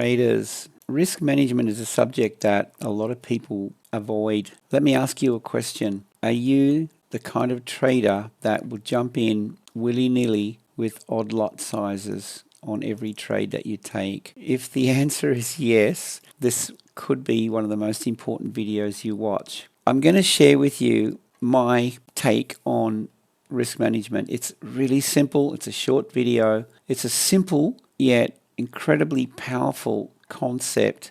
traders, risk management is a subject that a lot of people avoid. Let me ask you a question. Are you the kind of trader that will jump in willy-nilly with odd lot sizes on every trade that you take? If the answer is yes, this could be one of the most important videos you watch. I'm going to share with you my take on risk management. It's really simple. It's a short video. It's a simple yet incredibly powerful concept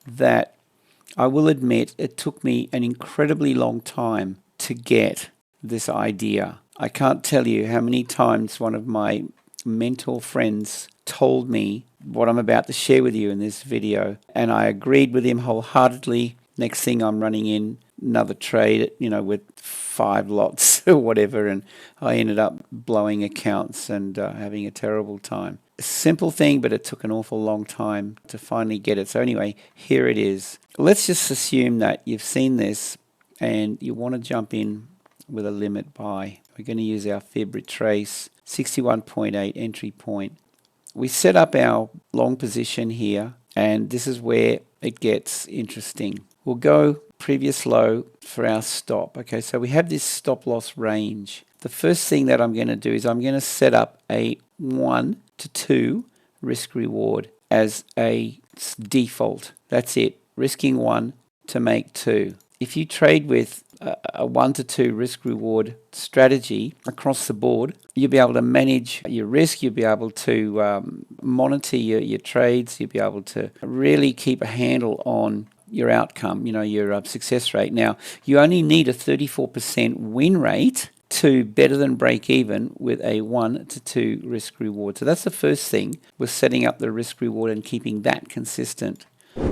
that I will admit it took me an incredibly long time to get this idea. I can't tell you how many times one of my mentor friends told me what I'm about to share with you in this video, and I agreed with him wholeheartedly. Next thing, I'm running in another trade, with 5 lots or whatever, and I ended up blowing accounts and having a terrible time. A simple thing, but it took an awful long time to finally get it. So anyway, here it is. Let's just assume that you've seen this and you want to jump in with a limit buy. We're going to use our fib retrace, 61.8 entry point. We set up our long position here, and this is where it gets interesting. We'll go previous low for our stop. Okay, so we have this stop loss range. The first thing that I'm going to do is I'm going to set up a 1 to 2 risk reward as a default. That's it, risking 1 to make 2. If you trade with a 1 to 2 risk reward strategy across the board, you'll be able to manage your risk, you'll be able to monitor your trades, you'll be able to really keep a handle on your outcome, your success rate. Now, you only need a 34% win rate to better than break even with a 1 to 2 risk reward. So that's the first thing, was setting up the risk reward and keeping that consistent.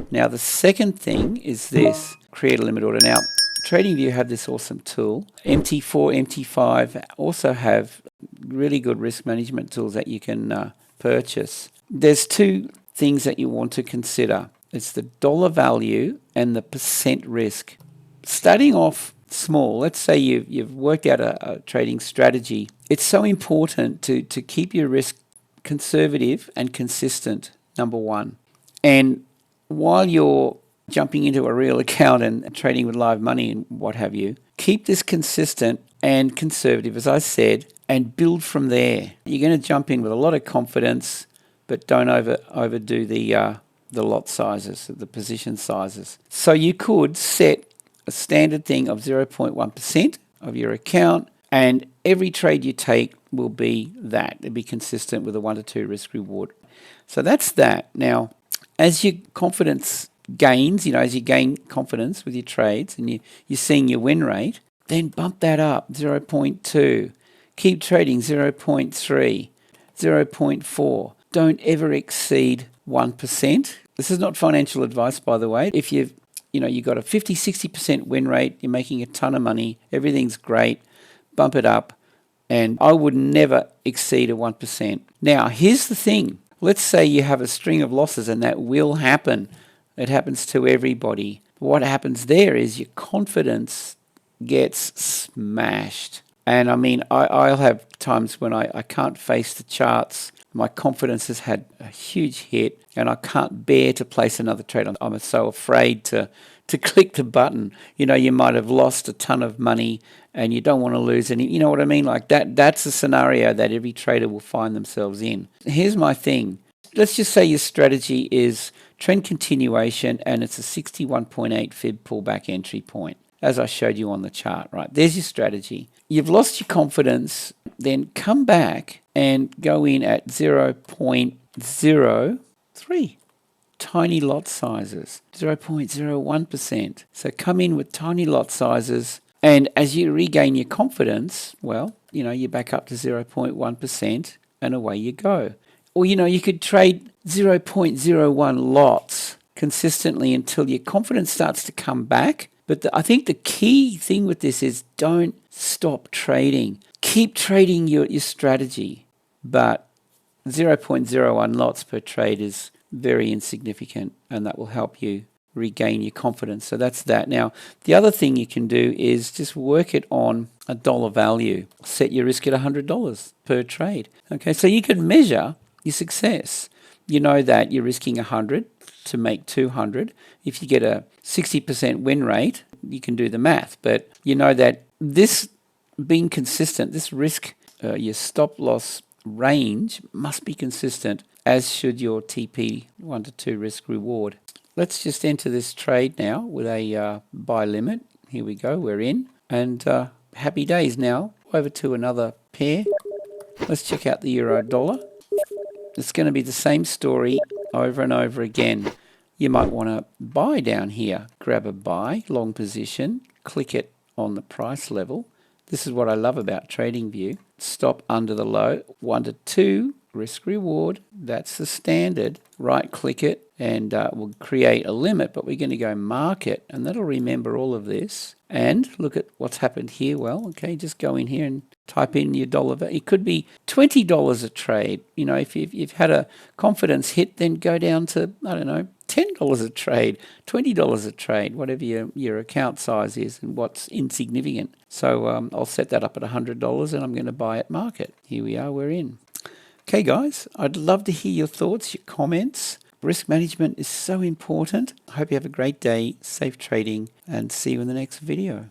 Now, the second thing is this, create a limit order. Now, TradingView have this awesome tool. MT4, MT5 also have really good risk management tools that you can purchase. There's 2 things that you want to consider. It's the dollar value and the percent risk. Starting off small, let's say you've worked out a trading strategy. It's so important to keep your risk conservative and consistent, number one. And while you're jumping into a real account and trading with live money and what have you, keep this consistent and conservative, as I said, and build from there. You're going to jump in with a lot of confidence, but don't overdo the lot sizes, the position sizes. So you could set a standard thing of 0.1% of your account, and every trade you take will be that. It'll be consistent with a 1 to 2 risk reward. So that's that. Now, as your confidence gains, as you gain confidence with your trades and you're seeing your win rate, then bump that up, 0.2. Keep trading, 0.3, 0.4. Don't ever exceed 1%. This is not financial advice, by the way. If you've got a 50, 60% win rate, you're making a ton of money, everything's great, bump it up, and I would never exceed a 1%. Now, here's the thing. Let's say you have a string of losses, and that will happen. It happens to everybody. But what happens there is your confidence gets smashed. And I mean, I'll have times when I can't face the charts. My confidence has had a huge hit, and I can't bear to place another trade. I'm so afraid to click the button. You might have lost a ton of money, and you don't want to lose any. You know what I mean? Like that's a scenario that every trader will find themselves in. Here's my thing. Let's just say your strategy is trend continuation, and it's a 61.8 fib pullback entry point, as I showed you on the chart, right? There's your strategy. You've lost your confidence, then come back and go in at 0.03. Tiny lot sizes, 0.01%. So come in with tiny lot sizes, and as you regain your confidence, well, you're back up to 0.1%, and away you go. Or, you could trade 0.01 lots consistently until your confidence starts to come back. But I think the key thing with this is don't stop trading. Keep trading your strategy. But 0.01 lots per trade is very insignificant, and that will help you regain your confidence. So that's that. Now, the other thing you can do is just work it on a dollar value. Set your risk at $100 per trade. Okay, so you can measure your success. You know that you're risking 100. to make 200. If you get a 60% win rate, you can do the math. But you know that this being consistent, this risk, your stop loss range must be consistent, as should your TP 1 to 2 risk reward. Let's just enter this trade now with a buy limit. Here we go, we're in. And happy days now. Over to another pair. Let's check out the euro dollar. It's going to be the same story over and over again. You might want to buy down here. Grab a buy, long position, click it on the price level. This is what I love about TradingView. Stop under the low, 1 to 2, risk reward. That's the standard. Right click it and we'll create a limit, but we're going to go market, and that'll remember all of this. And look at what's happened here. Well, okay, just go in here and type in your dollar value. It could be $20 a trade. You know, if you've had a confidence hit, then go down to, I don't know, $10 a trade, $20 a trade, whatever your account size is and what's insignificant. So I'll set that up at $100 and I'm going to buy at market. Here we are, we're in. Okay, guys, I'd love to hear your thoughts, your comments. Risk management is so important. I hope you have a great day, safe trading, and see you in the next video.